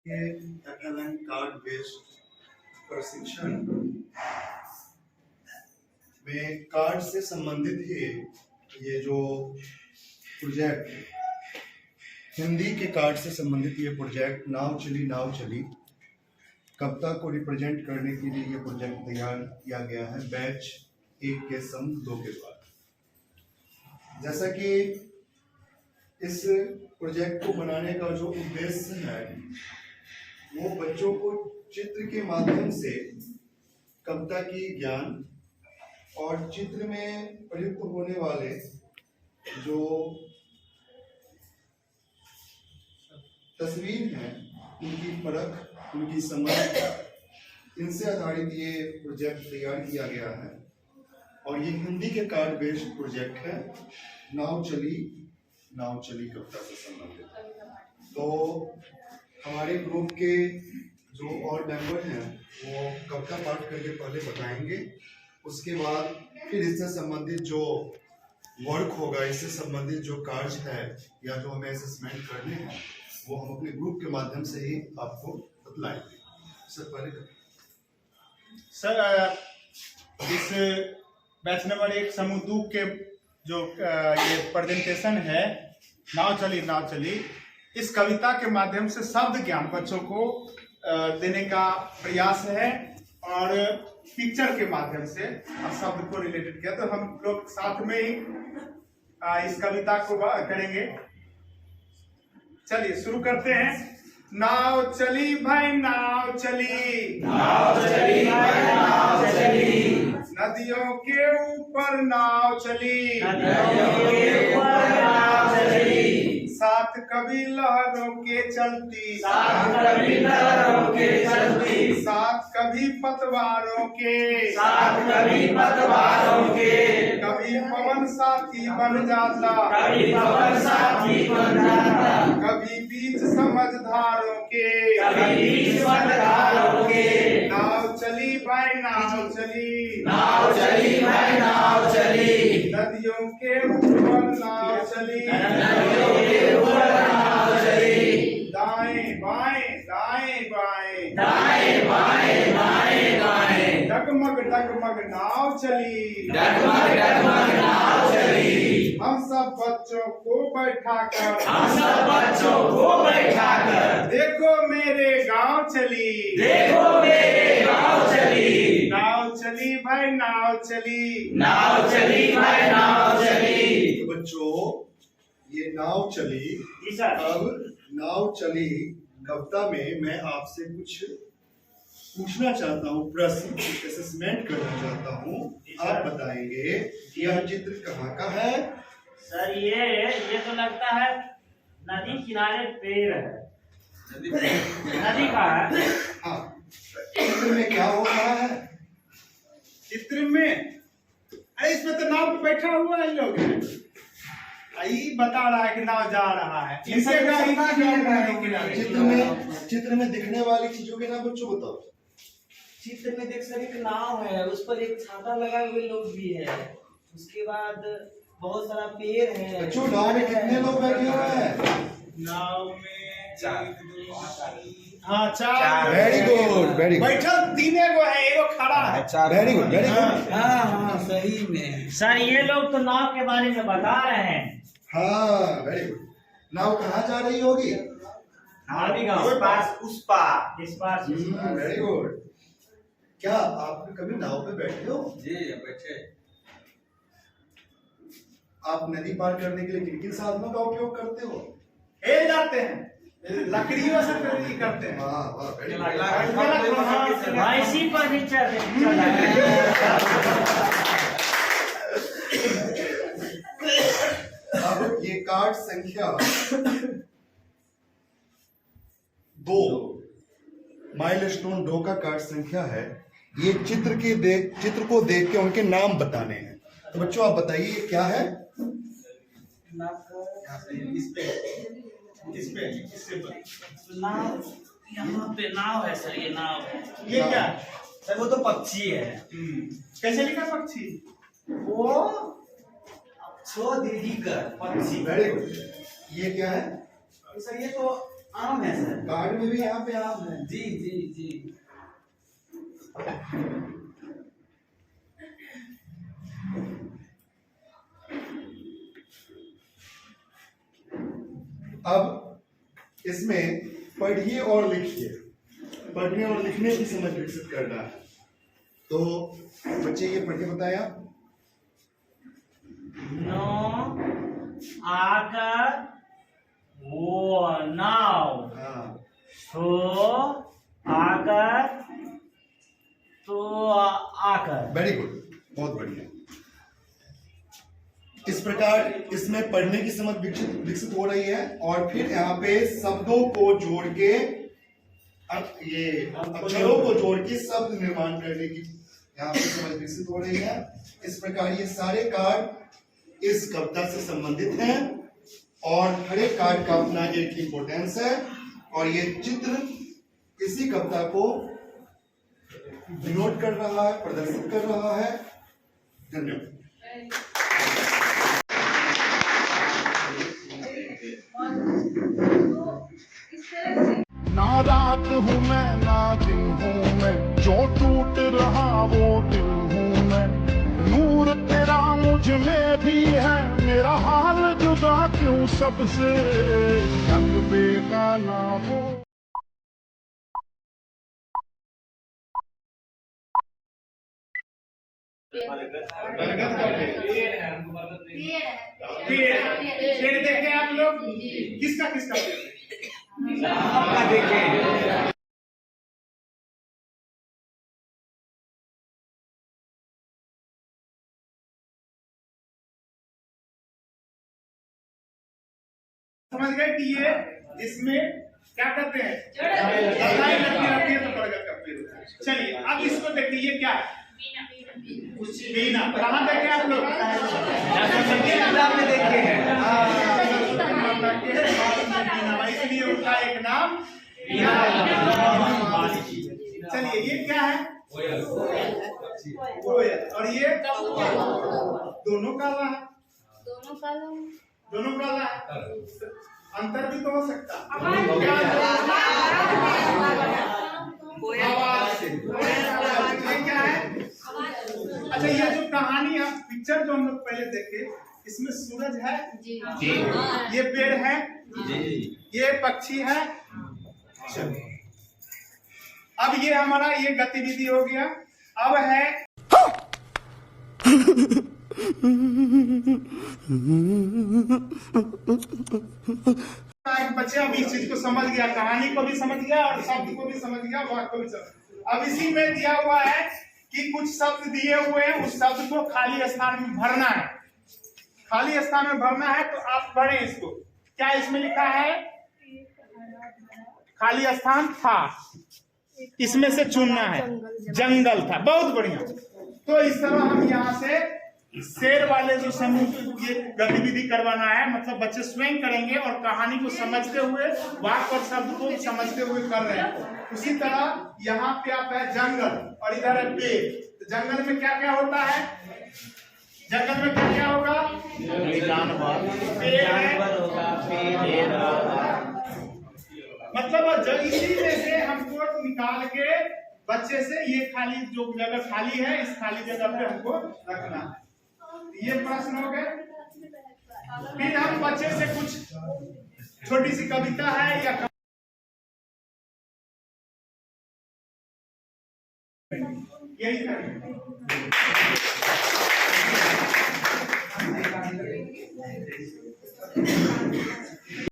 ये FLN card based प्रशिक्षण में कार्ड से संबंधित ही ये जो प्रोजेक्ट हिंदी के कार्ड से संबंधित ये प्रोजेक्ट नाव चली कविता को रिप्रेजेंट करने के लिए ये प्रोजेक्ट तैयार किया गया है बैच 1 के सम 2 के द्वारा। जैसा कि इस प्रोजेक्ट को बनाने का जो उद्देश्य है वो बच्चों को चित्र के माध्यम से कविता की ज्ञान और चित्र में प्रयुक्त होने वाले जो तस्वीर हैं उनकी परख, उनकी समझ, इनसे आधारित ये प्रोजेक्ट तैयार किया गया है। और ये हिंदी के कार्ड बेस्ड प्रोजेक्ट है, नाव चली कविता से संबंधित। तो हमारे ग्रुप के जो और मेंबर हैं वो कविता पाठ करके पहले बताएंगे, उसके बाद फिर इससे संबंधित जो वर्क होगा, इससे संबंधित जो कार्य है या जो हमें असेसमेंट करने हैं वो हम अपने ग्रुप के माध्यम से ही आपको बतलाएंगे। सर पहले सर, इस बैच नंबर 1 समूह 2 के जो ये प्रेजेंटेशन है नाव चली, इस कविता के माध्यम से शब्द ज्ञान बच्चों को देने का प्रयास है और पिक्चर के माध्यम से शब्द को रिलेटेड किया। तो हम लोग साथ में ही इस कविता को करेंगे। चलिए शुरू करते हैं। नाव चली भाई नाव चली, नदियों के ऊपर नाव चली, साथ कभी लहरों के चलती, साथ कभी पतवारों के, कभी पवन साथी बन जाता, कभी बीच समझदारों के, नाव चली भाई नाव चली, नदियों के ऊपर नाव चली, दाएं बाएं, डगमग नाव चली, हम सब बच्चों को बैठाकर, देखो मेरे गांव चली, नाव चली भाई नाव चली। तो बच्चों ये नाव चली, अब नाव चली कविता में मैं आपसे कुछ पूछना चाहता हूँ, प्रश्न असेसमेंट करना चाहता हूँ। आप बताएंगे कि यह चित्र कहाँ का है? सर ये तो लगता है नदी किनारे पेड़ है, नदी का है। हाँ, चित्र में क्या हो रहा है? चित्र में अरे इसमें तो नाव पे बैठा हुआ है लोग, यही बता रहा है कि नाव जा रहा है। चित्र में दिखने वाली चीजों के नाम बच्चों बताओ। चित्र में देख सर एक नाव है, उस पर एक छाता लगाए हुए लोग भी है, उसके बाद बहुत सारा पेड़ है। बच्चों नाव में कितने लोग बैठे हुए हैं? नाव में 4। Very good. बैठा 3 गो है, एगो खड़ा है। Very good. हाँ सही में सर ये लोग तो नाव के बारे में बता रहे हैं। हाँ वेरी गुड। नाव कहाँ जा रही होगी? इस पार। Very good. क्या आप कभी नाव पे बैठे हो? जी बैठे। आप नदी पार करने के लिए किन किन साधनों का उपयोग करते हो? हिल जाते हैं, लकड़ियों से करते हैं। वाह वेरी गुड। इसी पर भी चल अब ये कार्ड संख्या 2 माइलस्टोन 2 का कार्ड संख्या है। ये चित्र को देख के उनके नाम बताने हैं। तो बच्चों आप बताइए ये क्या है? नाव, यहाँ पे नाव है सर, ये नाव है। ये क्या सर वो तो पक्षी है। कैसे लिखा पक्षी? वो दीदी का पक्षी। Very good. ये क्या है? सर ये तो आम है सर। कार्ड में भी यहाँ पे आम है। जी जी जी। अब इसमें पढ़िए और लिखिए, पढ़ने और लिखने की समझ विकसित करना है। तो बच्चे ये पढ़ के बताया। नो आकर वो नाव, हाँ, सो आकर तो आकर। वेरी गुड, बहुत बढ़िया। इस प्रकार इसमें पढ़ने की समझ विकसित हो रही है और फिर यहाँ पे शब्दों को जोड़ के ये अक्षरों को जोड़ के शब्द निर्माण करने की यहाँ पे समझ विकसित हो रही है। इस प्रकार ये सारे कार्ड इस कविता से संबंधित हैं और हर एक कार्ड का अपना एक इम्पोर्टेंस है और ये चित्र इसी कविता को डिनोट कर रहा है, प्रदर्शित कर रहा है। धन्यवाद। ना रात हूँ मैं ना दिन हूँ मैं, जो टूट रहा वो दिल हूँ मैं। नूर तेरा मुझ में भी है, मेरा हाल जुदा क्यों सबसे, रंग बेगाना हो। पेड़ देखे आप लोग? किसका किसका पेड़? आपका देखे। समझ गए कि ये इसमें क्या करते हैं? लड़ाई लगती रहती है तो बरगद का पेड़ होता है। चलिए अब इसको देखिए, ये क्या है? मीना। कहाँ देखे आप लोग? किताब में देखे हैं। इसलिए उनका एक नाम। चलिए ये क्या है? कोयल। और ये दोनों काला है, दोनों काला है। अंतर भी तो हो सकता है। क्या है? अच्छा, ये जो कहानी आप पिक्चर जो हम लोग पहले देखे, इसमें सूरज है जी, ये पेड़ है जी, ये पक्षी है। अब ये हमारा ये गतिविधि हो गया। अब है बच्चे अब इस चीज को समझ गया, कहानी को भी समझ गया और शब्द को भी समझ गया, वाक्य को भी समझ गया। अब इसी में दिया हुआ है कि कुछ शब्द दिए हुए हैं, उस शब्द को खाली स्थान में भरना है। खाली स्थान में भरना है तो आप पढ़े इसको। क्या इसमें लिखा है? खाली स्थान था, इसमें से चुनना है। जंगल था। बहुत बढ़िया। तो इस तरह हम यहाँ से शेर वाले जो समूह ये गतिविधि करवाना है, मतलब बच्चे स्वयं करेंगे और कहानी को समझते हुए, वाक्य और शब्द को समझते हुए कर रहे हैं। उसी तरह यहाँ पे आप है जंगल और इधर है पेड़। तो जंगल में क्या क्या होता है? जंगल में क्या क्या होगा? मतलब इसी में से हमको निकाल के बच्चे से ये खाली जो जगह खाली है, इस खाली जगह पे हमको रखना है। ये प्रश्न हो गए। फिर हम बच्चे से कुछ छोटी सी कविता है या यही करेंगे।